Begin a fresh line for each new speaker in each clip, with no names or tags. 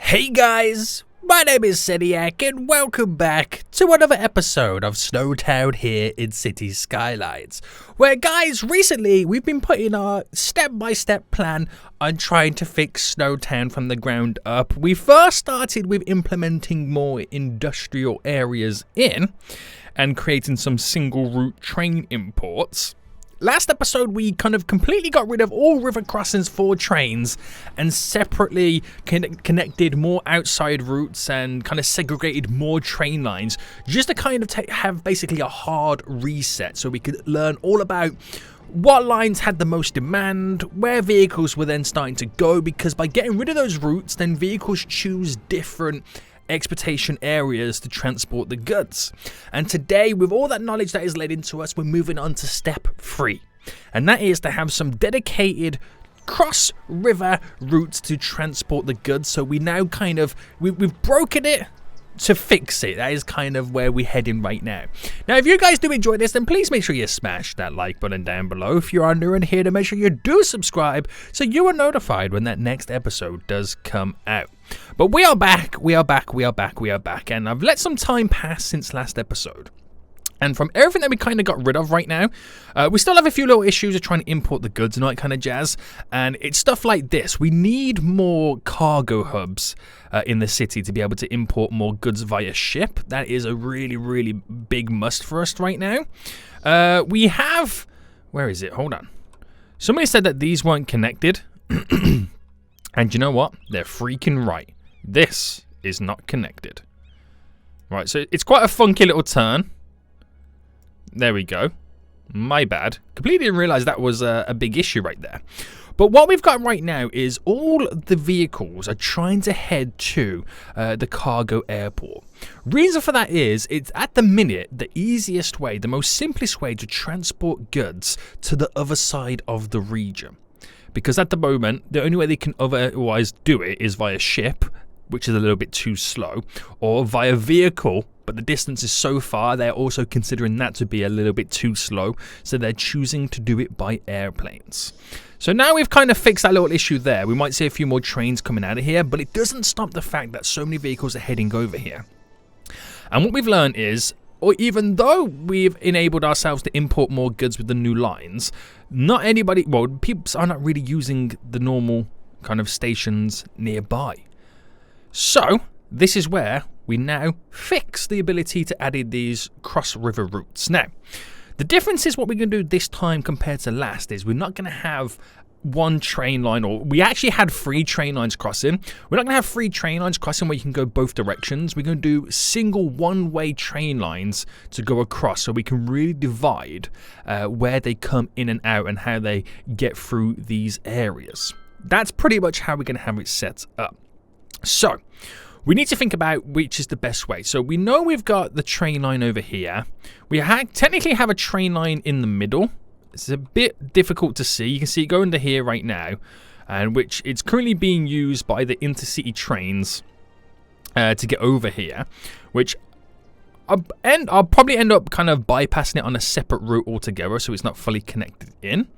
Hey guys, my name is Seniac and welcome back to another episode of SnowTown here in City Skylines. Where guys, recently we've been putting our step-by-step plan on trying to fix SnowTown from the ground up. We first started with implementing more industrial areas in and creating some single route train imports. Last episode, we kind of completely got rid of all river crossings for trains and separately connected more outside routes and kind of segregated more train lines just to kind of have basically a hard reset so we could learn all about what lines had the most demand, where vehicles were then starting to go, because by getting rid of those routes, then vehicles choose different exportation areas to transport the goods. And today, with all that knowledge that is led into us, we're moving on to step 3, and that is to have some dedicated cross river routes to transport the goods. So we now kind of we've broken it to fix it. That is kind of where we're heading right now. Now, if you guys do enjoy this, then please make sure you smash that like button down below. If you are new and here, to make sure you do subscribe so you are notified when that next episode does come out. But we are back, and I've let some time pass since last episode. And from everything that we kind of got rid of right now, we still have a few little issues of trying to import the goods and all that kind of jazz. And it's stuff like this. We need more cargo hubs in the city to be able to import more goods via ship. That is a really, really big must for us right now. We have... Where is it? Hold on. Somebody said that these weren't connected. And you know what? They're freaking right. This is not connected. Right, so it's quite a funky little turn. There we go. My bad. Completely didn't realize that was a big issue right there. But what we've got right now is all the vehicles are trying to head to the cargo airport. Reason for that is it's at the minute the easiest way, the most simplest way to transport goods to the other side of the region. Because at the moment, the only way they can otherwise do it is via ship, which is a little bit too slow, or via vehicle, but the distance is so far, they're also considering that to be a little bit too slow, so they're choosing to do it by airplanes. So now we've kind of fixed that little issue there. We might see a few more trains coming out of here, but it doesn't stop the fact that so many vehicles are heading over here. And what we've learned is, or even though we've enabled ourselves to import more goods with the new lines, not anybody, well, people are not really using the normal kind of stations nearby. So this is where we now fix the ability to add in these cross-river routes. Now, the difference is what we're going to do this time compared to last is we're not going to have one train line, or we actually had 3 train lines crossing. We're not going to have 3 train lines crossing where you can go both directions. We're going to do single one-way train lines to go across so we can really divide where they come in and out and how they get through these areas. That's pretty much how we're going to have it set up. So we need to think about which is the best way. So we know we've got the train line over here. We technically have a train line in the middle. It's a bit difficult to see. You can see it going to here right now, and which it's currently being used by the intercity trains to get over here, which I'll probably end up kind of bypassing it on a separate route altogether, so it's not fully connected in.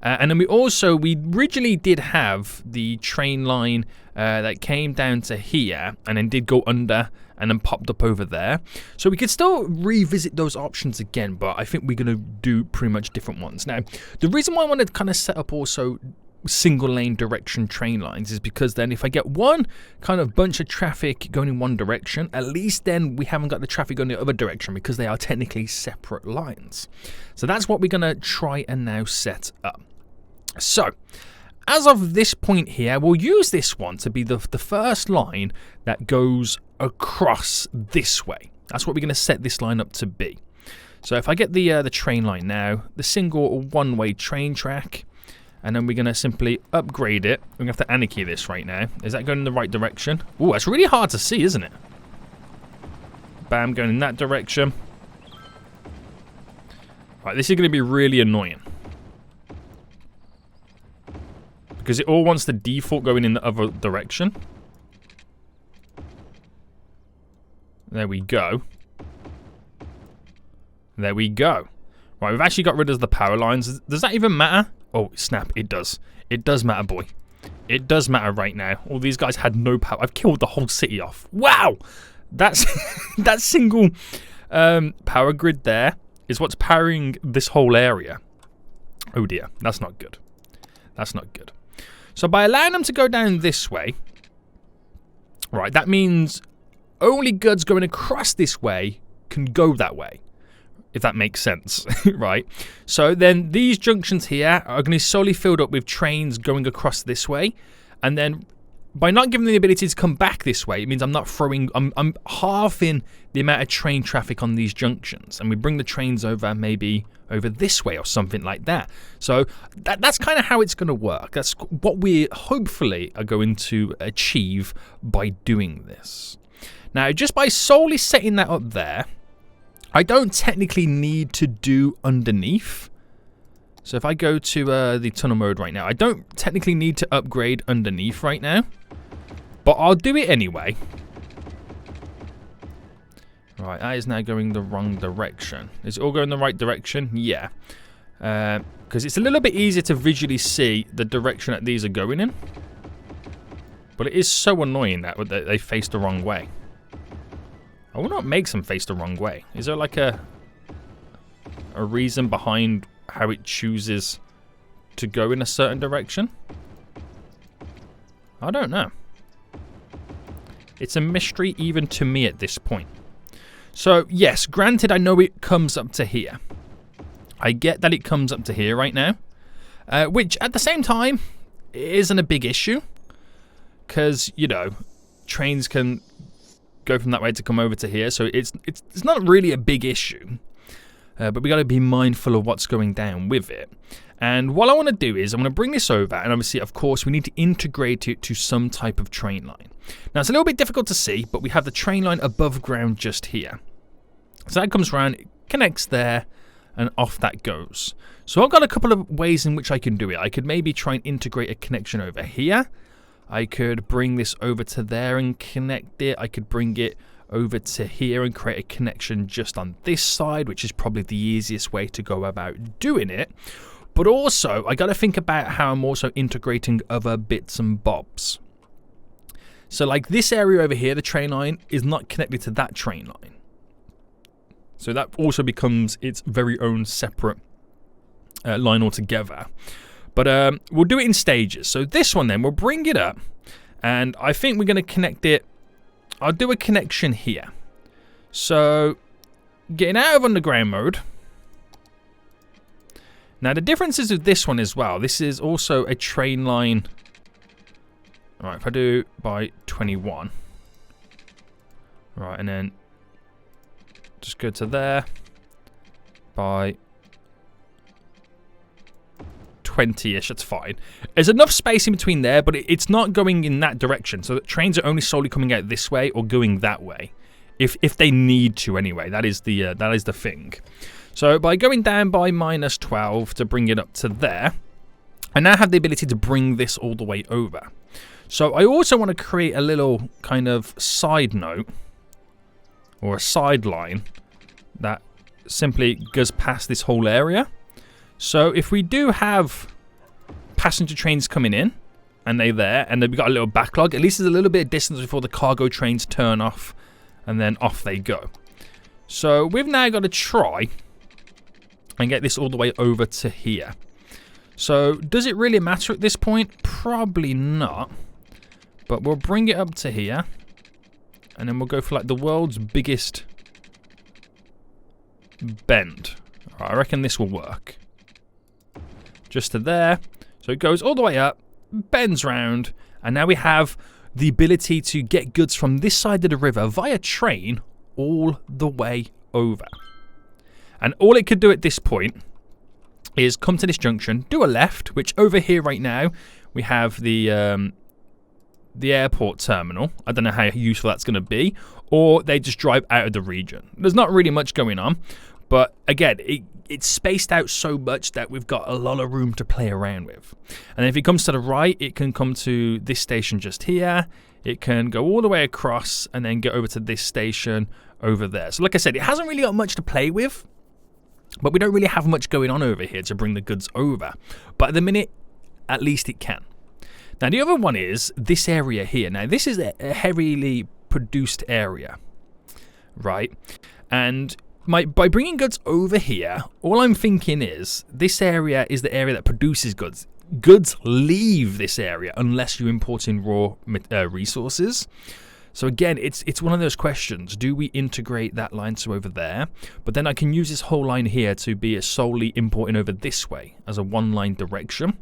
And then we originally did have the train line that came down to here and then did go under and then popped up over there. So we could still revisit those options again, but I think we're going to do pretty much different ones. Now, the reason why I wanted to kind of set up also single lane direction train lines is because then if I get one kind of bunch of traffic going in one direction, at least then we haven't got the traffic going the other direction because they are technically separate lines. So that's what we're going to try and now set up. So, as of this point here, we'll use this one to be the first line that goes across this way. That's what we're going to set this line up to be. So if I get the train line now, the single one-way train track, and then we're going to simply upgrade it. We're going to have to anarchy this right now. Is that going in the right direction? Ooh, that's really hard to see, isn't it? Bam, going in that direction. Right, this is going to be really annoying. Because it all wants the default going in the other direction. There we go. There we go. Right, we've actually got rid of the power lines. Does that even matter? Oh, snap, it does. It does matter, boy. It does matter right now. All these guys had no power. I've killed the whole city off. Wow! That's that single power grid there is what's powering this whole area. Oh dear, that's not good. That's not good. So by allowing them to go down this way, right, that means only goods going across this way can go that way, if that makes sense, right? So then these junctions here are going to be solely filled up with trains going across this way, and then by not giving them the ability to come back this way, it means I'm halving the amount of train traffic on these junctions, and we bring the trains over maybe over this way or something like that. So that's kind of how it's going to work. That's what we hopefully are going to achieve by doing this. Now, just by solely setting that up there, I don't technically need to do underneath. So if I go to the tunnel mode right now, I don't technically need to upgrade underneath right now, but I'll do it anyway. Right, that is now going the wrong direction. Is it all going the right direction? Yeah. Because it's a little bit easier to visually see the direction that these are going in. But it is so annoying that they face the wrong way. I will not make them face the wrong way. Is there like a reason behind how it chooses to go in a certain direction? I don't know. It's a mystery even to me at this point. So, yes, granted, I know it comes up to here. I get that it comes up to here right now. Which, at the same time, isn't a big issue. Because, you know, trains can go from that way to come over to here. So, it's not really a big issue. But we got to be mindful of what's going down with it. And what I want to do is I'm going to bring this over, and obviously, of course, we need to integrate it to some type of train line. Now, it's a little bit difficult to see, but we have the train line above ground just here. So that comes around, it connects there, and off that goes. So I've got a couple of ways in which I can do it. I could maybe try and integrate a connection over here. I could bring this over to there and connect it. I could bring it over to here and create a connection just on this side, which is probably the easiest way to go about doing it. But also, I got to think about how I'm also integrating other bits and bobs. So like this area over here, the train line is not connected to that train line. So that also becomes its very own separate line altogether. But we'll do it in stages. So this one then, we'll bring it up. And I think we're going to connect it. I'll do a connection here. So getting out of underground mode. Now the difference is with this one as well. This is also a train line. Alright, if I do by 21. Right, and then just go to there by 20-ish, that's fine. There's enough space in between there, but it's not going in that direction. So the trains are only solely coming out this way or going that way. If they need to anyway. That is the thing. So by going down by minus 12 to bring it up to there, I now have the ability to bring this all the way over. So I also want to create a little kind of side note or a sideline that simply goes past this whole area. So if we do have passenger trains coming in and they're there and they've got a little backlog, at least there's a little bit of distance before the cargo trains turn off and then off they go. So we've now got to try and get this all the way over to here. So does it really matter at this point? Probably not. But we'll bring it up to here. And then we'll go for like the world's biggest bend. I reckon this will work. Just to there. So it goes all the way up, bends round, and now we have the ability to get goods from this side of the river via train all the way over. And all it could do at this point is come to this junction, do a left, which over here right now we have the airport terminal. I don't know how useful that's going to be. Or they just drive out of the region. There's not really much going on. But again, it's spaced out so much that we've got a lot of room to play around with. And if it comes to the right, it can come to this station just here. It can go all the way across and then get over to this station over there. So like I said, it hasn't really got much to play with. But we don't really have much going on over here to bring the goods over. But at the minute, at least it can. Now, the other one is this area here. Now, this is a heavily produced area, right? And by bringing goods over here, all I'm thinking is this area is the area that produces goods. Goods leave this area unless you import in raw resources. So again, it's one of those questions. Do we integrate that line to over there? But then I can use this whole line here to be solely importing over this way as a one-line direction.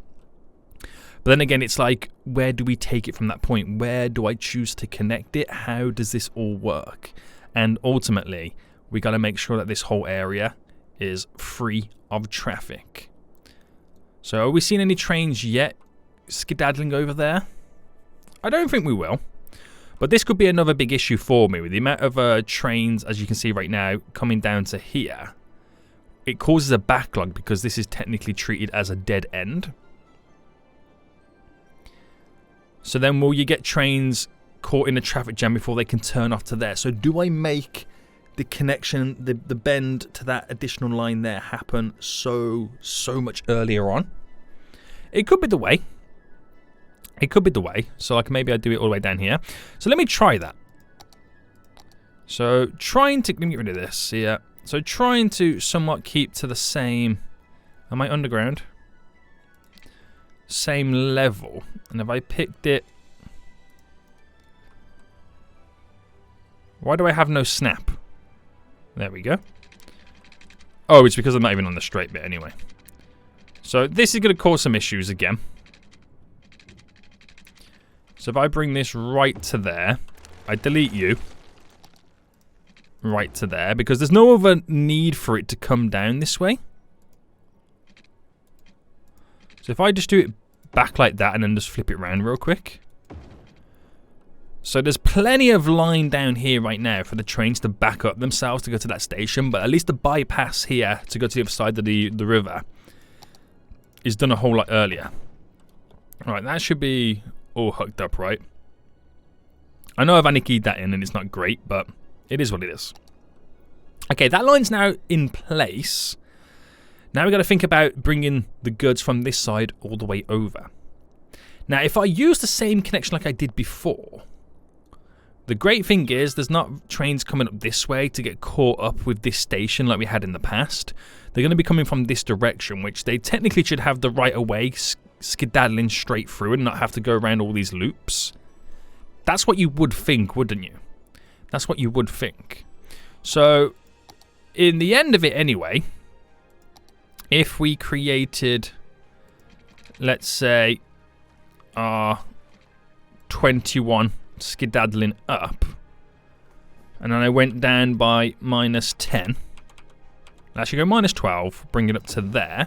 But then again, it's like, where do we take it from that point? Where do I choose to connect it? How does this all work? And ultimately, we got to make sure that this whole area is free of traffic. So are we seeing any trains yet skedaddling over there? I don't think we will. But this could be another big issue for me with the amount of trains, as you can see right now, coming down to here. It causes a backlog because this is technically treated as a dead end. So then will you get trains caught in a traffic jam before they can turn off to there? So do I make the connection, the bend to that additional line there happen so much earlier on? It could be the way. It could be the way. So like maybe I do it all the way down here. So let me try that. So trying to, let me get rid of this here. So trying to somewhat keep to the same, am I underground? Same level. And if I picked it, why do I have no snap? There we go. Oh, it's because I'm not even on the straight bit anyway. So this is going to cause some issues again. So if I bring this right to there, I delete you. Right to there, because there's no other need for it to come down this way. So if I just do it back like that and then just flip it around real quick. So there's plenty of line down here right now for the trains to back up themselves to go to that station, but at least the bypass here to go to the other side of the river is done a whole lot earlier. Alright, that should be all hooked up, right? I know I've only keyed that in and it's not great, but it is what it is. Okay, that line's now in place. Now we've got to think about bringing the goods from this side all the way over. Now, if I use the same connection like I did before, the great thing is there's not trains coming up this way to get caught up with this station like we had in the past. They're going to be coming from this direction, which they technically should have the right of way, skedaddling straight through and not have to go around all these loops. That's what you would think, wouldn't you? That's what you would think. So, in the end of it anyway, if we created, let's say, 21 skedaddling up, and then I went down by -10, I should go -12, bring it up to there.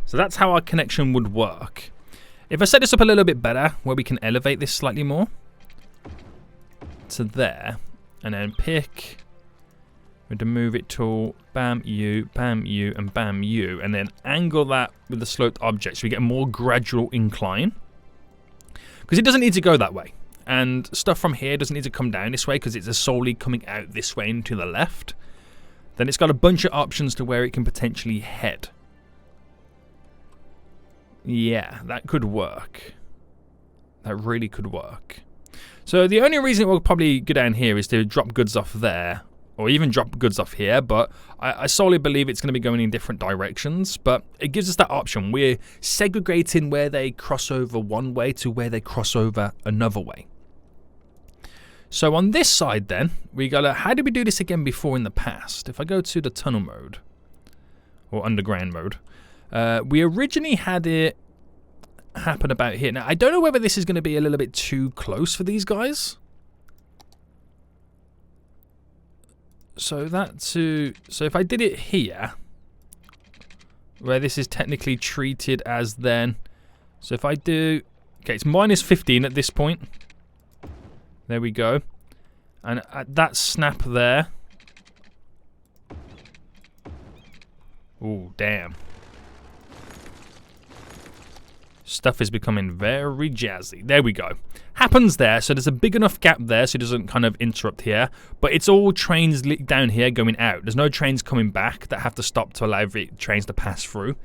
So that's how our connection would work. If I set this up a little bit better, where we can elevate this slightly more to there, and then pick with the move it tool, bam you, and bam you, and then angle that with the sloped object so we get a more gradual incline. Because it doesn't need to go that way. And stuff from here doesn't need to come down this way because it's solely coming out this way and to the left. Then it's got a bunch of options to where it can potentially head. Yeah, that could work. That really could work. So the only reason it will probably go down here is to drop goods off there, or even drop goods off here, but I solely believe it's going to be going in different directions, but it gives us that option. We're segregating where they cross over one way to where they cross over another way. So on this side then, we got to, how did we do this again before in the past? If I go to the tunnel mode, or underground mode, we originally had it happen about here. Now, I don't know whether this is going to be a little bit too close for these guys. So if I did it here, where this is technically treated as then, so if I do, okay, it's -15 at this point. There we go. And at that snap there. Oh, damn. Stuff is becoming very jazzy. There we go. Happens there, so there's a big enough gap there so it doesn't kind of interrupt here. But it's all trains down here going out. There's no trains coming back that have to stop to allow trains to pass through.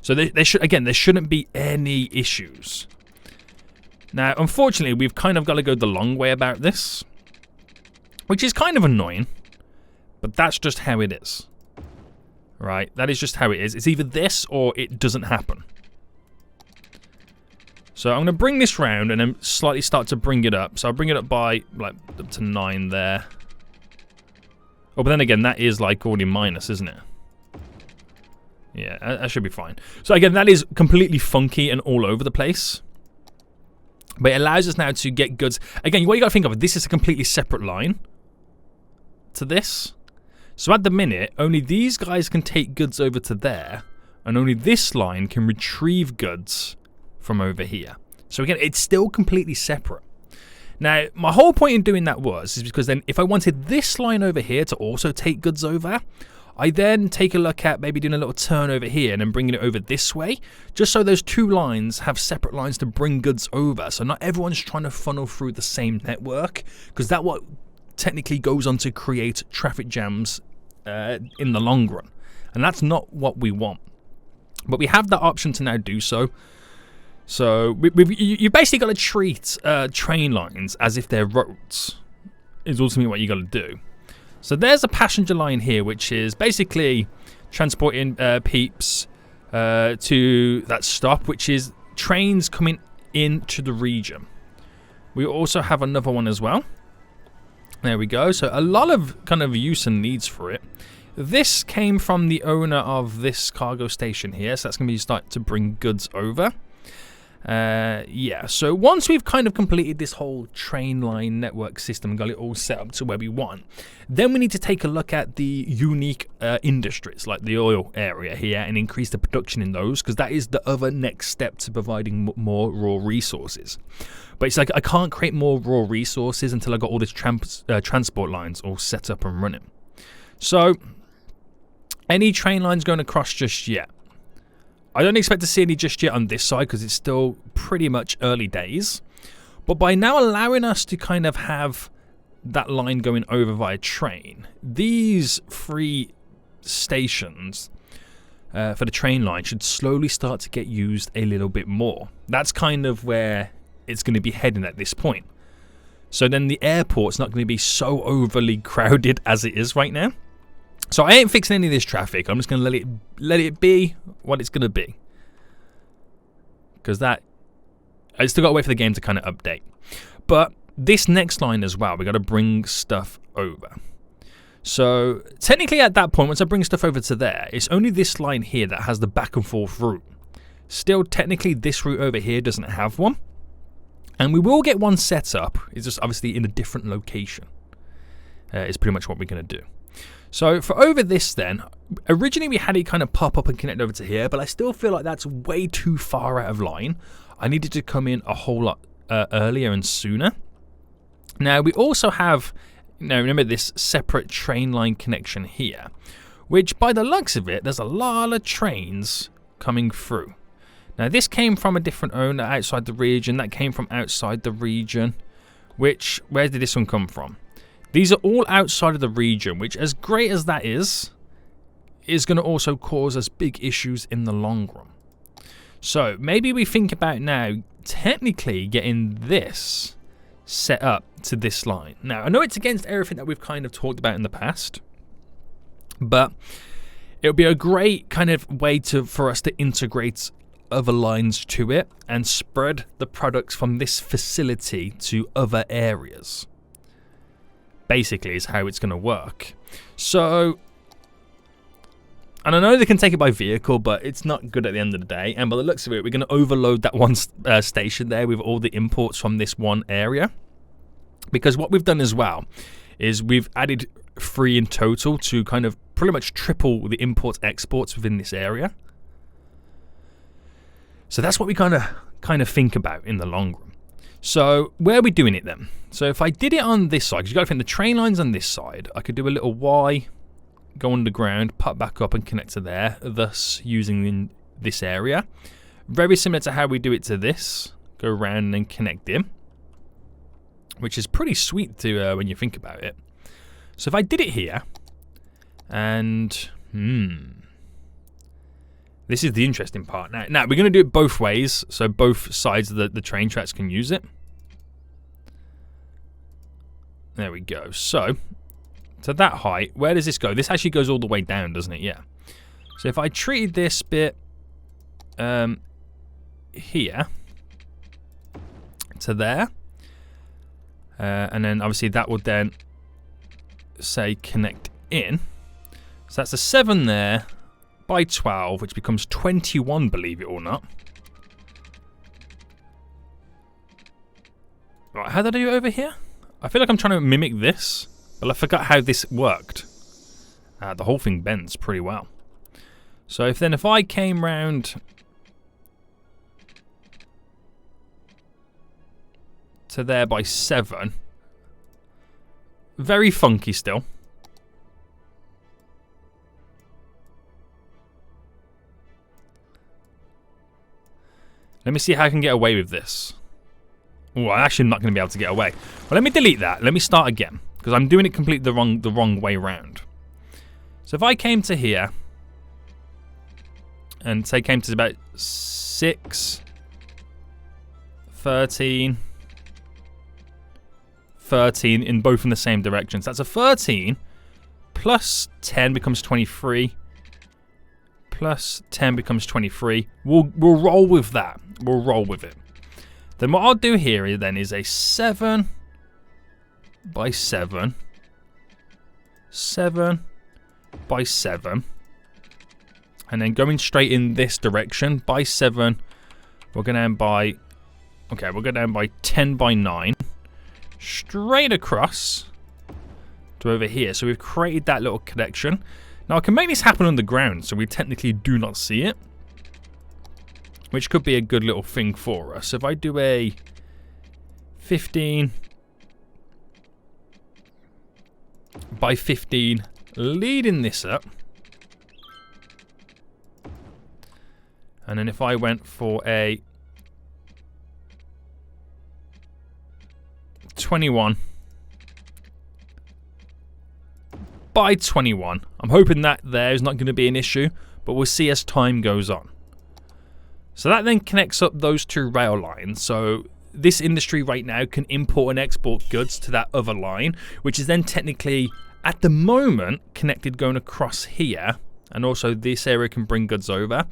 So there shouldn't be any issues. Now, unfortunately, we've kind of got to go the long way about this, which is kind of annoying, but that's just how it is. Right? That is just how it is. It's either this or it doesn't happen. So I'm going to bring this round and then slightly start to bring it up. So I'll bring it up by, like, up to 9 there. Oh, but then again, that is, like, already minus, isn't it? Yeah, that should be fine. So again, that is completely funky and all over the place. But it allows us now to get goods. Again, what you got to think of, this is a completely separate line to this. So at the minute, only these guys can take goods over to there, and only this line can retrieve goods from over here. So again, it's still completely separate. Now, my whole point in doing that is because then if I wanted this line over here to also take goods over, I then take a look at maybe doing a little turn over here and then bringing it over this way, just so those two lines have separate lines to bring goods over. So not everyone's trying to funnel through the same network, because that what technically goes on to create traffic jams in the long run. And that's not what we want. But we have that option to now do so. So you basically got to treat train lines as if they're roads, is ultimately what you got to do. So there's a passenger line here, which is basically transporting peeps to that stop, which is trains coming into the region. We also have another one as well. There we go. So a lot of kind of use and needs for it. This came from the owner of this cargo station here, so that's going to be start to bring goods over. Yeah, so once we've kind of completed this whole train line network system and got it all set up to where we want, then we need to take a look at the unique industries like the oil area here and increase the production in those, because that is the other next step to providing more raw resources. But it's like I can't create more raw resources until I got all this transport lines all set up and running. So any train lines going across just yet? I don't expect to see any just yet on this side because it's still pretty much early days. But by now allowing us to kind of have that line going over via train, these 3 stations for the train line should slowly start to get used a little bit more. That's kind of where it's going to be heading at this point. So then the airport's not going to be so overly crowded as it is right now. So I ain't fixing any of this traffic. I'm just going to let it be what it's going to be. Because that... I still got to wait for the game to kind of update. But this next line as well, we got to bring stuff over. So technically at that point, once I bring stuff over to there, it's only this line here that has the back and forth route. Still, technically, this route over here doesn't have one. And we will get one set up. It's just obviously in a different location. Is pretty much what we're going to do. So for over this then, originally we had it kind of pop up and connect over to here, but I still feel like that's way too far out of line. I needed to come in a whole lot earlier and sooner. Now we also have, remember this separate train line connection here, which by the looks of it, there's a lot of trains coming through. Now this came from a different owner outside the region, that came from outside the region, where did this one come from? These are all outside of the region, which as great as that is going to also cause us big issues in the long run. So maybe we think about now technically getting this set up to this line. Now, I know it's against everything that we've kind of talked about in the past, but it would be a great kind of way for us to integrate other lines to it and spread the products from this facility to other areas. Basically is how it's going to work. So, and I know they can take it by vehicle, but it's not good at the end of the day. And by the looks of it, we're going to overload that one station there with all the imports from this one area. Because what we've done as well is we've added 3 in total to kind of pretty much triple the imports exports within this area. So that's what we kind of think about in the long run. So where are we doing it then? So if I did it on this side, because you've got to think the train line's on this side, I could do a little Y, go underground, pop back up and connect to there, thus using this area. Very similar to how we do it to this. Go around and connect in. Which is pretty sweet to when you think about it. So if I did it here, and This is the interesting part. Now we're going to do it both ways, so both sides of the train tracks can use it. There we go. So, to that height, where does this go? This actually goes all the way down, doesn't it? Yeah. So if I treated this bit here to there, and then obviously that would then say connect in. So that's a 7 there by 12, which becomes 21, believe it or not. Right, how did I do it over here? I feel like I'm trying to mimic this, but I forgot how this worked. The whole thing bends pretty well. So if I came round to there by 7, very funky still. Let me see how I can get away with this. Oh, I'm actually not going to be able to get away. Well, let me delete that. Let me start again, because I'm doing it completely the wrong way round. So if I came to here, and say came to about 6, 13, 13 in both in the same directions. That's a 13 plus 10 becomes 23. Plus 10 becomes 23. We'll roll with that. We'll roll with it. Then what I'll do here then is a 7 by 7. 7 by 7. And then going straight in this direction by 7. We'll go down by... Okay, we'll go down by 10 by 9. Straight across to over here. So we've created that little connection. Now I can make this happen underground, so we technically do not see it, which could be a good little thing for us. If I do a 15 by 15, leading this up, and then if I went for a 21 by 21. I'm hoping that there is not going to be an issue, but we'll see as time goes on. So that then connects up those two rail lines. So this industry right now can import and export goods to that other line, which is then technically, at the moment, connected going across here. And also this area can bring goods over.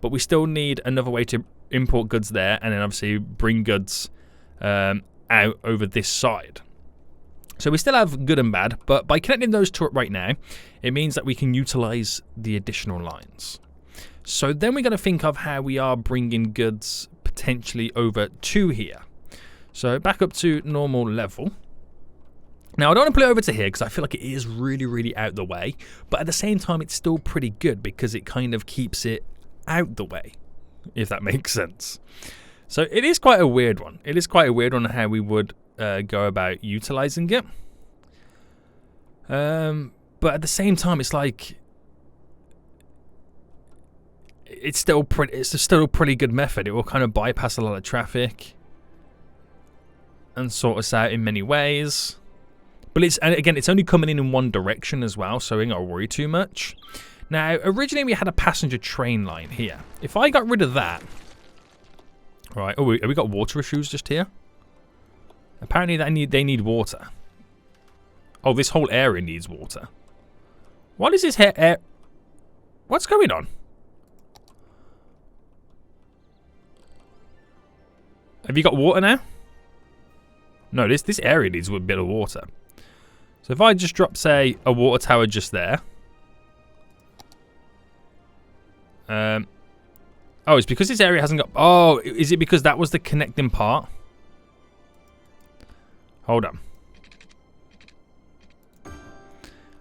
But we still need another way to import goods there, and then obviously bring goods out over this side. So we still have good and bad, but by connecting those two up right now, it means that we can utilize the additional lines. So then we're going to think of how we are bringing goods potentially over to here. So back up to normal level. Now I don't want to put it over to here because I feel like it is really out the way, but at the same time it's still pretty good because it kind of keeps it out the way, if that makes sense. So it is quite a weird one. It is quite a weird one how we would go about utilizing it. But at the same time, it's like it's still a pretty good method. It will kind of bypass a lot of traffic and sort us out in many ways. But it's only coming in one direction as well, so we ain't got to worry too much. Now, originally we had a passenger train line here. If I got rid of that, right? Oh, have we got water issues just here? Apparently they need water. Oh, this whole area needs water. What is this air? What's going on? Have you got water now? No, this area needs a bit of water. So if I just drop, say, a water tower just there. Oh, it's because this area hasn't got... Oh, is it because that was the connecting part? Hold on.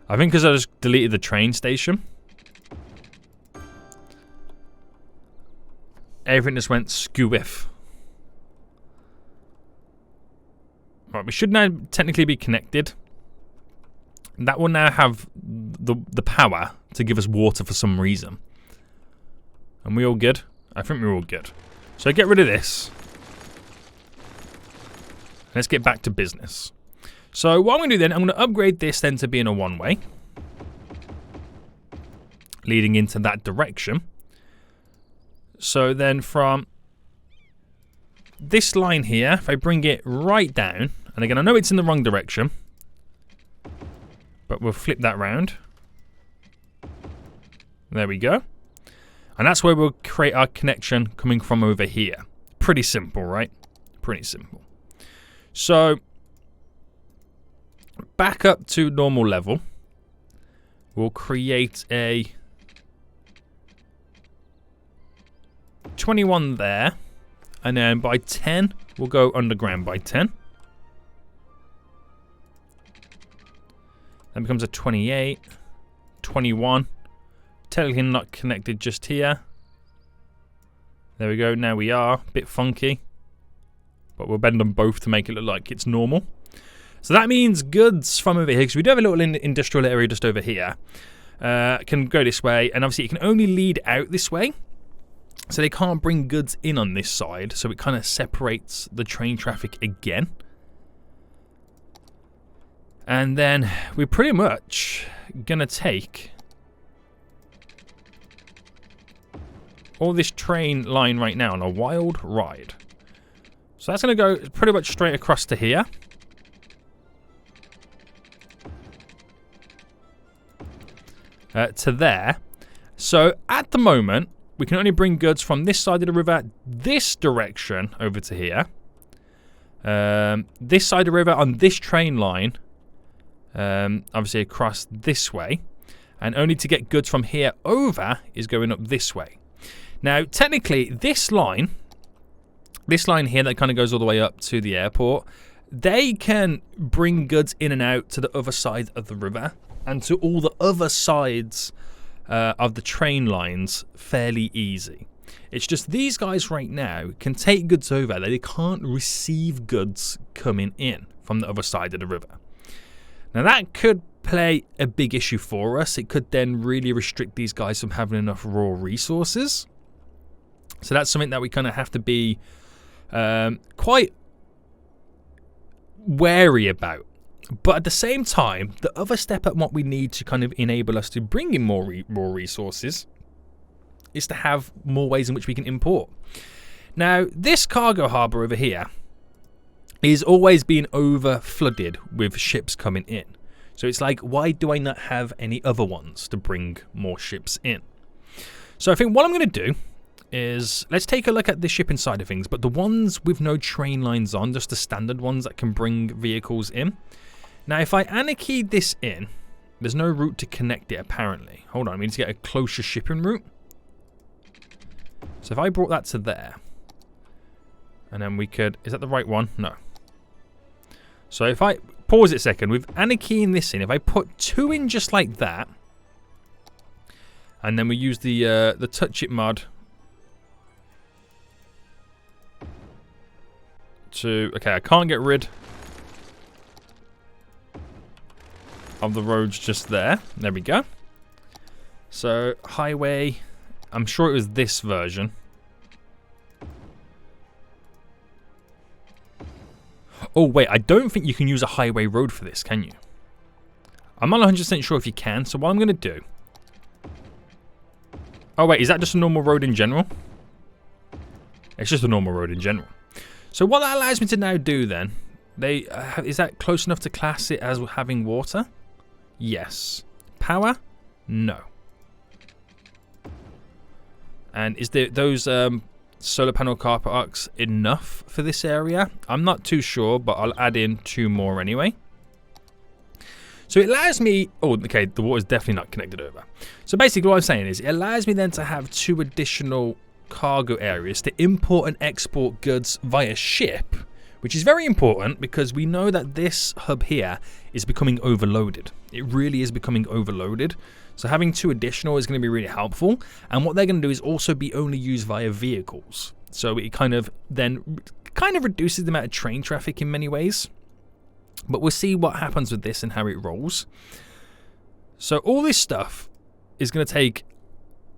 I think because I just deleted the train station. Everything just went skew-whiff. Right, we should now technically be connected. That will now have the power to give us water for some reason. And we all good? I think we're all good. So get rid of this. Let's get back to business. So what I'm going to do then, I'm going to upgrade this then to being a one-way. Leading into that direction. So then from this line here, if I bring it right down, and again, I know it's in the wrong direction, but we'll flip that round. There we go. And that's where we'll create our connection coming from over here. Pretty simple, right? Pretty simple. So, back up to normal level. We'll create a 21 there. And then by 10, we'll go underground by 10. That becomes a 28, 21. Technically not connected just here. There we go, now we are. Bit funky. But we'll bend them both to make it look like it's normal. So that means goods from over here, because we do have a little industrial area just over here, can go this way. And obviously it can only lead out this way. So they can't bring goods in on this side. So it kind of separates the train traffic again. And then we're pretty much going to take all this train line right now on a wild ride. So that's going to go pretty much straight across to here. To there. So at the moment, we can only bring goods from this side of the river, this direction over to here. This side of the river on this train line. Obviously across this way. And only to get goods from here over is going up this way. Now, technically, this line here that kind of goes all the way up to the airport, they can bring goods in and out to the other side of the river and to all the other sides of the train lines fairly easy. It's just these guys right now can take goods over. They can't receive goods coming in from the other side of the river. Now, that could play a big issue for us. It could then really restrict these guys from having enough raw resources. So that's something that we kind of have to be quite wary about. But at the same time, the other step at what we need to kind of enable us to bring in more raw resources is to have more ways in which we can import. Now, this cargo harbour over here is always being over flooded with ships coming in. So it's like, why do I not have any other ones to bring more ships in? So I think what I'm going to do is, let's take a look at the shipping side of things, but the ones with no train lines on, just the standard ones that can bring vehicles in. Now, if I anarchy this in, there's no route to connect it apparently. Hold on, we need to get a closer shipping route. So if I brought that to there, and then we could, is that the right one? No. So if I pause it a second, with anarchying this in, if I put 2 in just like that, and then we use the touch it mod to, okay, I can't get rid of the roads just there. There we go. So highway, I'm sure it was this version. Oh wait, I don't think you can use a highway road for this, can you? I'm not 100% sure if you can, so what I'm going to do... Oh wait, is that just a normal road in general? It's just a normal road in general. So what that allows me to now do then, is that close enough to class it as having water? Yes. Power? No. And is those solar panel car parks enough for this area? I'm not too sure, but I'll add in 2 more anyway. So it allows me... Oh, okay, the water's definitely not connected over. So basically what I'm saying is it allows me then to have 2 additional cargo areas to import and export goods via ship, which is very important because we know that this hub here is becoming overloaded. It really is becoming overloaded. So having 2 additional is going to be really helpful. And what they're going to do is also be only used via vehicles. So it kind of reduces the amount of train traffic in many ways. But we'll see what happens with this and how it rolls. So all this stuff is going to take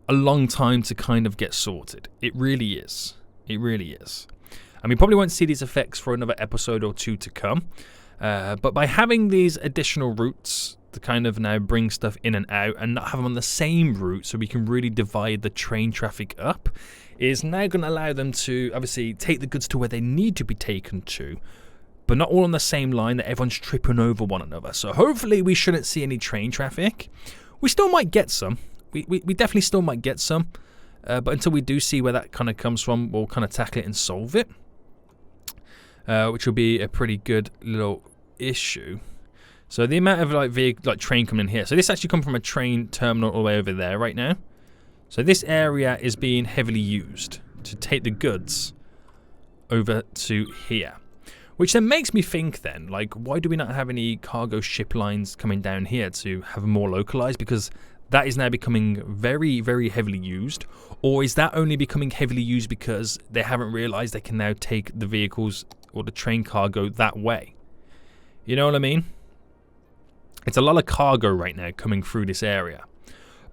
a long time to kind of get sorted. It really is. It really is. And we probably won't see these effects for another episode or 2 to come. But by having these additional routes to kind of now bring stuff in and out and not have them on the same route so we can really divide the train traffic up, is now going to allow them to obviously take the goods to where they need to be taken to, but not all on the same line that everyone's tripping over one another. So hopefully we shouldn't see any train traffic. We still might get some. We definitely still might get some. But until we do see where that kind of comes from, we'll kind of tackle it and solve it. Which will be a pretty good little issue. So the amount of like train coming in here. So this actually comes from a train terminal all the way over there right now. So this area is being heavily used to take the goods over to here. Which then makes me think then, like, why do we not have any cargo ship lines coming down here to have them more localized? Because that is now becoming very, very heavily used. Or is that only becoming heavily used because they haven't realized they can now take the vehicles or the train cargo that way? You know what I mean? It's a lot of cargo right now coming through this area.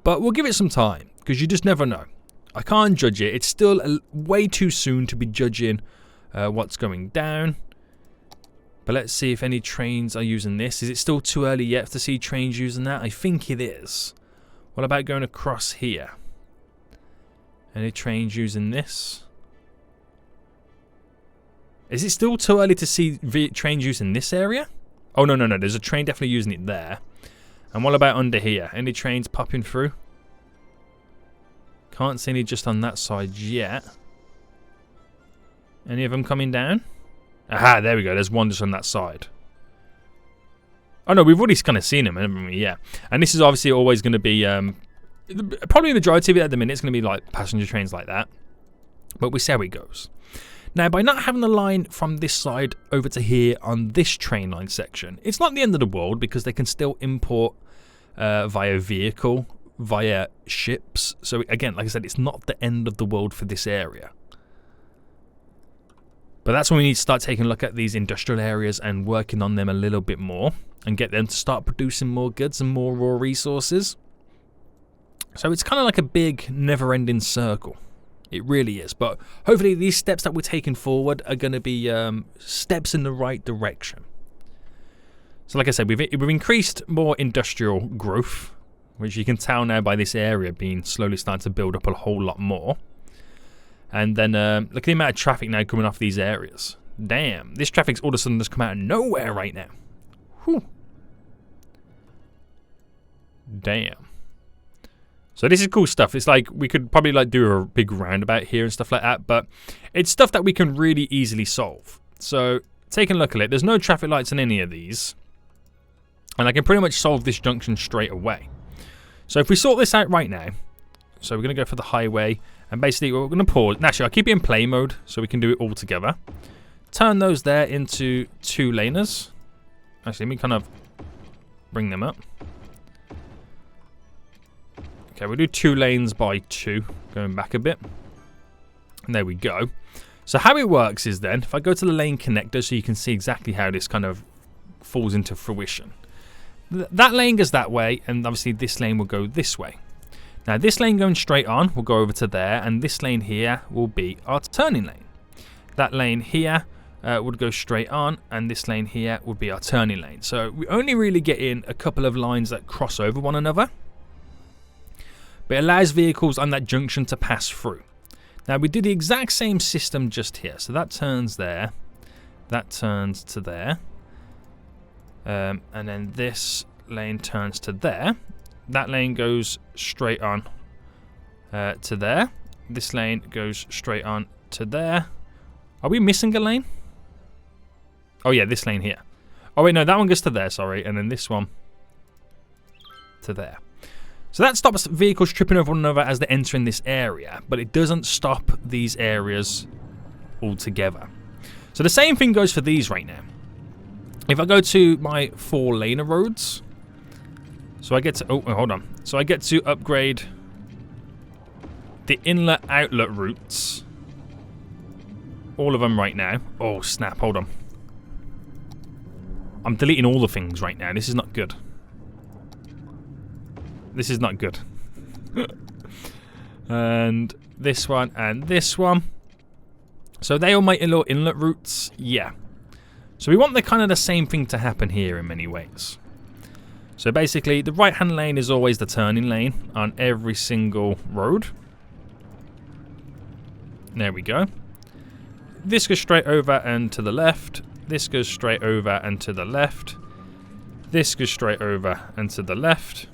But we'll give it some time, because you just never know. I can't judge it. It's still way too soon to be judging what's going down. But let's see if any trains are using this. Is it still too early yet to see trains using that? I think it is. What about going across here? Any trains using this? Is it still too early to see trains using this area? Oh, no. There's a train definitely using it there. And what about under here? Any trains popping through? Can't see any just on that side yet. Any of them coming down? Aha, there we go. There's one just on that side. Oh, no, we've already kind of seen them, haven't we? Yeah. And this is obviously always going to be... probably the majority of it at the minute is going to be like passenger trains like that. But we see how it goes. Now, by not having the line from this side over to here on this train line section, it's not the end of the world, because they can still import via vehicle, via ships. So again, like I said, it's not the end of the world for this area. But that's when we need to start taking a look at these industrial areas and working on them a little bit more and get them to start producing more goods and more raw resources. So it's kind of like a big never-ending circle. It really is. But hopefully these steps that we're taking forward are going to be steps in the right direction. So like I said, we've increased more industrial growth, which you can tell now by this area being slowly starting to build up a whole lot more. And then look at the amount of traffic now coming off these areas. Damn, this traffic's all of a sudden just come out of nowhere right now. Whew. Damn. So this is cool stuff. It's like we could probably like do a big roundabout here and stuff like that, but it's stuff that we can really easily solve. So taking a look at it, there's no traffic lights in any of these, and I can pretty much solve this junction straight away. So if we sort this out right now, so we're going to go for the highway, and basically we're going to pause. Actually, I'll keep it in play mode so we can do it all together. Turn those there into 2-laners. Actually, let me kind of bring them up. Okay, we'll do 2 lanes by 2, going back a bit. And there we go. So how it works is then, if I go to the lane connector so you can see exactly how this kind of falls into fruition. That lane goes that way, and obviously this lane will go this way. Now this lane going straight on will go over to there, and this lane here will be our turning lane. That lane here would go straight on, and this lane here would be our turning lane. So we only really get in a couple of lines that cross over one another. But it allows vehicles on that junction to pass through. Now we do the exact same system just here. So that turns there, that turns to there, and then this lane turns to there. That lane goes straight on to there. This lane goes straight on to there. Are we missing a lane? Oh yeah, this lane here. Oh wait, no, that one goes to there, sorry, and then this one to there. So that stops vehicles tripping over one another as they enter in this area, but it doesn't stop these areas altogether. So the same thing goes for these right now. If I go to my 4-laner roads, so I get to, oh, hold on. So I get to upgrade the inlet outlet routes. All of them right now. Oh, snap, hold on. I'm deleting all the things right now. This is not good. This is not good. And this one and this one. So they all make little inlet routes. Yeah. So we want the kind of the same thing to happen here in many ways. So basically the right hand lane is always the turning lane on every single road. There we go. This goes straight over and to the left. This goes straight over and to the left. This goes straight over and to the left.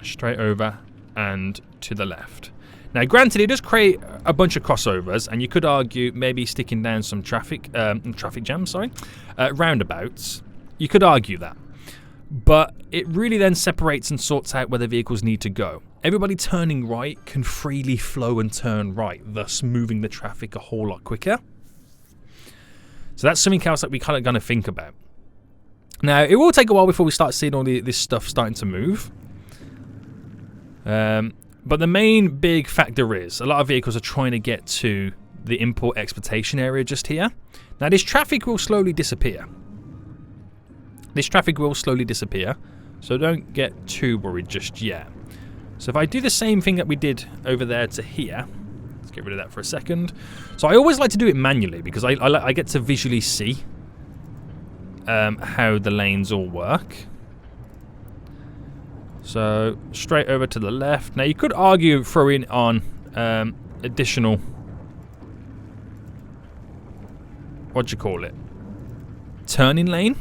Straight over and to the left. Now, granted, it does create a bunch of crossovers, and you could argue maybe sticking down some traffic jams, roundabouts. You could argue that. But it really then separates and sorts out where the vehicles need to go. Everybody turning right can freely flow and turn right, thus moving the traffic a whole lot quicker. So that's something else that we kind of going to think about. Now, it will take a while before we start seeing all this stuff starting to move. But the main big factor is a lot of vehicles are trying to get to the import-exportation area just here. Now, this traffic will slowly disappear. So don't get too worried just yet. So if I do the same thing that we did over there to here, let's get rid of that for a second. So I always like to do it manually because I get to visually see how the lanes all work. So straight over to the left. Now you could argue throwing on additional, what do you call it? Turning lane.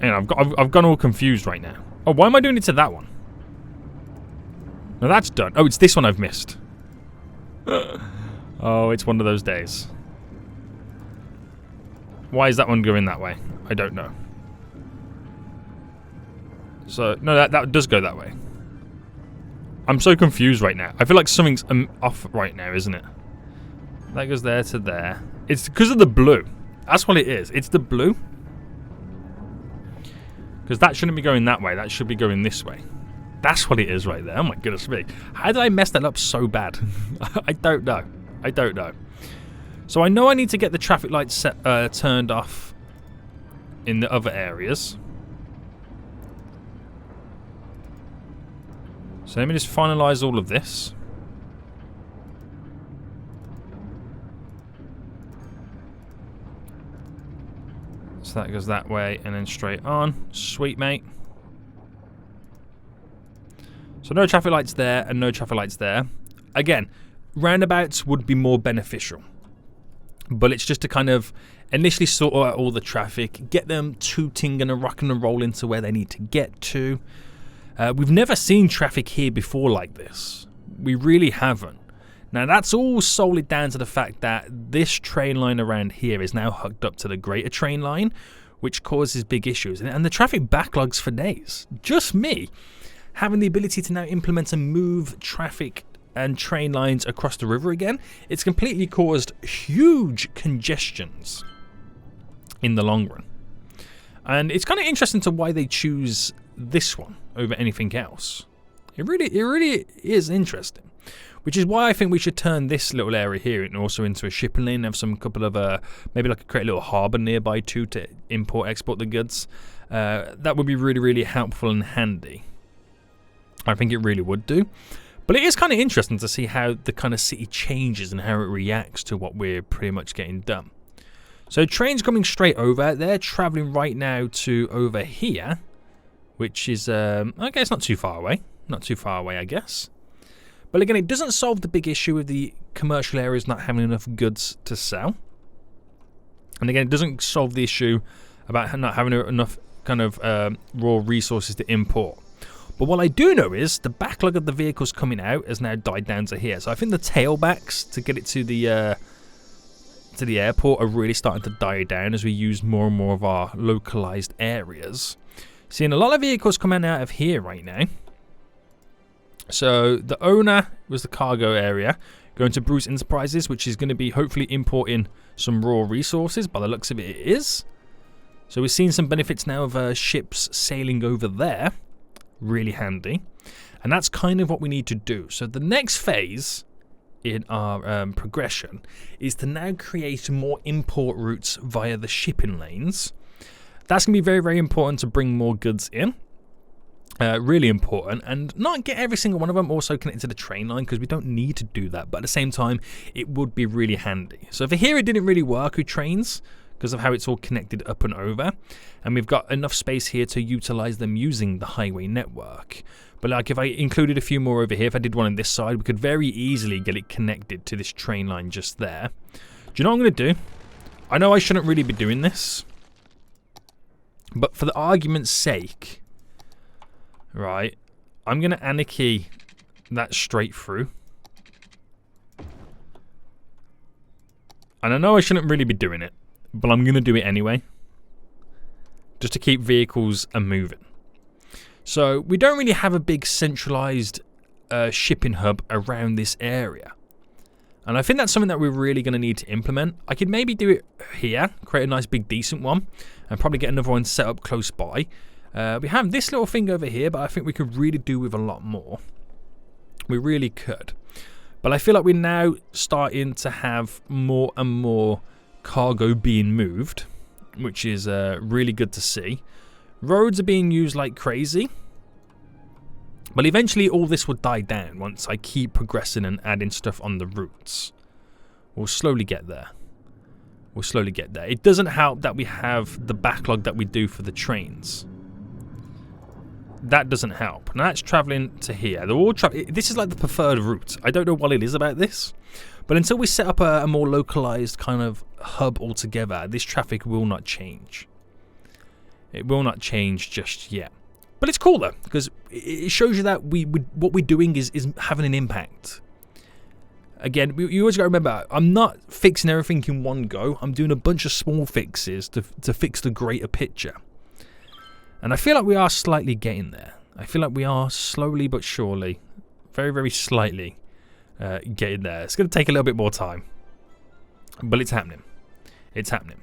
And I've gone all confused right now. Oh, why am I doing it to that one? No, that's done. Oh, it's this one I've missed. Oh, it's one of those days. Why is that one going that way? I don't know. So, no, that does go that way. I'm so confused right now. I feel like something's off right now, isn't it? That goes there to there. It's because of the blue. That's what it is. It's the blue. Because that shouldn't be going that way. That should be going this way. That's what it is right there. Oh my goodness me. How did I mess that up so bad? I don't know. I don't know. So I know I need to get the traffic lights turned off in the other areas. So let me just finalize all of this. So that goes that way and then straight on. Sweet, mate. So no traffic lights there and no traffic lights there. Again, roundabouts would be more beneficial. But it's just to kind of initially sort out all the traffic, get them tooting and rocking and rolling to where they need to get to. We've never seen traffic here before like this. We really haven't. Now, that's all solely down to the fact that this train line around here is now hooked up to the greater train line, which causes big issues. And the traffic backlogs for days. Just me having the ability to now implement and move traffic and train lines across the river again, it's completely caused huge congestions in the long run. And it's kind of interesting to why they choose this one over anything else. It really is interesting. Which is why I think we should turn this little area here and also into a shipping lane. Have some couple of maybe like create a little harbour nearby too to export the goods. That would be really helpful and handy. I think it really would do. But it is kind of interesting to see how the kind of city changes and how it reacts to what we're pretty much getting done. So trains coming straight over. They're travelling right now to over here, which is okay. It's not too far away. Not too far away, I guess. But again, it doesn't solve the big issue with the commercial areas not having enough goods to sell. And again, it doesn't solve the issue about not having enough kind of raw resources to import. But what I do know is the backlog of the vehicles coming out has now died down to here. So I think the tailbacks to get it to the airport are really starting to die down as we use more and more of our localized areas. Seeing a lot of vehicles coming out of here right now. So the owner was the cargo area, going to Bruce Enterprises, which is going to be hopefully importing some raw resources. By the looks of it, it is. So we're seeing some benefits now of ships sailing over there. Really handy. And that's kind of what we need to do. So the next phase in our progression is to now create more import routes via the shipping lanes. That's going to be very important to bring more goods in. Really important, and not get every single one of them also connected to the train line because we don't need to do that, but at the same time it would be really handy. So for here it didn't really work with trains because of how it's all connected up and over, and we've got enough space here to utilize them using the highway network. But like if I included a few more over here, if I did one on this side, we could very easily get it connected to this train line just there. Do you know what I'm going to do? I know I shouldn't really be doing this, but for the argument's sake, right, I'm going to anarchy that straight through. And I know I shouldn't really be doing it, but I'm going to do it anyway, just to keep vehicles moving. So we don't really have a big centralized shipping hub around this area. And I think that's something that we're really going to need to implement. I could maybe do it here, create a nice big decent one, and probably get another one set up close by. We have this little thing over here, but I think we could really do with a lot more. We really could. But I feel like we're now starting to have more and more cargo being moved, which is really good to see. Roads are being used like crazy. But eventually all this will die down once I keep progressing and adding stuff on the routes. We'll slowly get there. We'll slowly get there. It doesn't help that we have the backlog that we do for the trains. That doesn't help. Now that's travelling to here. They're all this is like the preferred route. I don't know what it is about this. But until we set up a more localized kind of hub altogether, this traffic will not change. It will not change just yet. But it's cool though, because it shows you that what we're doing is having an impact. Again, you always got to remember, I'm not fixing everything in one go. I'm doing a bunch of small fixes to fix the greater picture. And I feel like we are slightly getting there. I feel like we are slowly but surely, very, very slightly getting there. It's going to take a little bit more time. But it's happening. It's happening.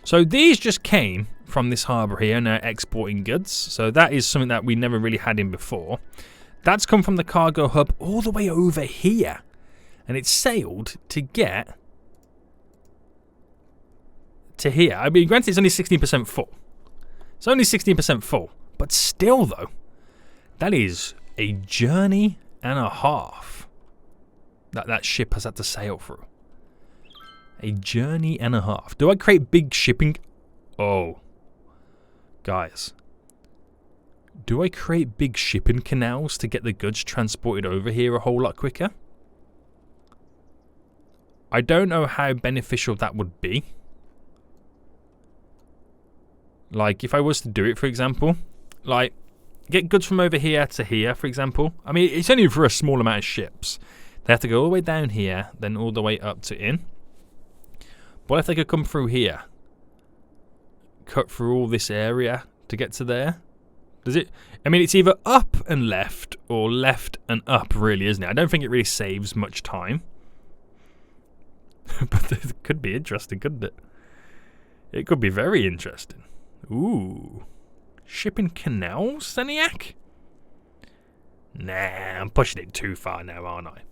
So these just came from this harbour here, now exporting goods. So that is something that we never really had in before. That's come from the cargo hub all the way over here. And it's sailed to get to here. I mean, granted, it's only 16% full. It's only 16% full. But still, though, that is a journey and a half that ship has had to sail through. A journey and a half. Do I create big shipping? Oh. Guys. Do I create big shipping canals to get the goods transported over here a whole lot quicker? I don't know how beneficial that would be. Like, if I was to do it, for example. Like, get goods from over here to here, for example. I mean, it's only for a small amount of ships. They have to go all the way down here, then all the way up to in. What if they could come through here? Cut through all this area to get to there? Does it? I mean, it's either up and left or left and up, really, isn't it? I don't think it really saves much time. But it could be interesting, couldn't it? It could be very interesting. Ooh. Shipping Canals, Seniac? Nah, I'm pushing it too far now, aren't I?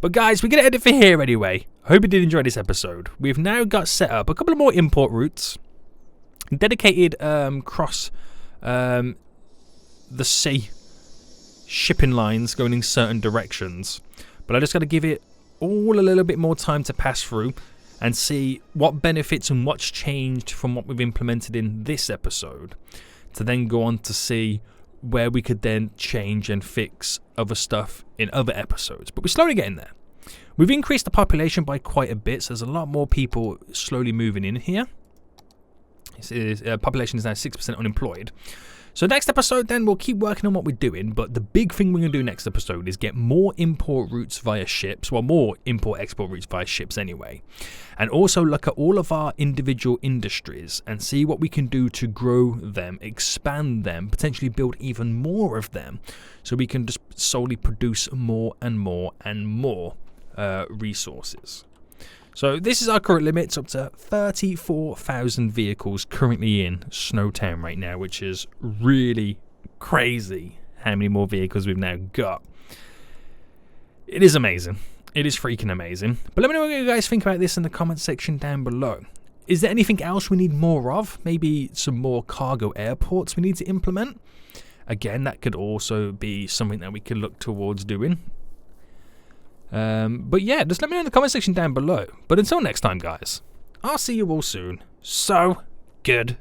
But guys, we're going to end it for here anyway. I hope you did enjoy this episode. We've now got set up a couple of more import routes. Dedicated cross the sea shipping lines going in certain directions. But I just got to give it all a little bit more time to pass through and see what benefits and what's changed from what we've implemented in this episode. To then go on to see where we could then change and fix other stuff in other episodes. But we're slowly getting there. We've increased the population by quite a bit, so there's a lot more people slowly moving in here. Population is now 6% unemployed. So next episode then, we'll keep working on what we're doing, but the big thing we're going to do next episode is get more import routes via ships, well, more import-export routes via ships anyway, and also look at all of our individual industries and see what we can do to grow them, expand them, potentially build even more of them, so we can just solely produce more and more and more resources. So this is our current limit. It's up to 34,000 vehicles currently in SnowTown right now, which is really crazy how many more vehicles we've now got. It is amazing. It is freaking amazing. But let me know what you guys think about this in the comment section down below. Is there anything else we need more of? Maybe some more cargo airports we need to implement? Again, that could also be something that we could look towards doing. But yeah, just let me know in the comment section down below. But until next time, guys, I'll see you all soon. So, goodbye.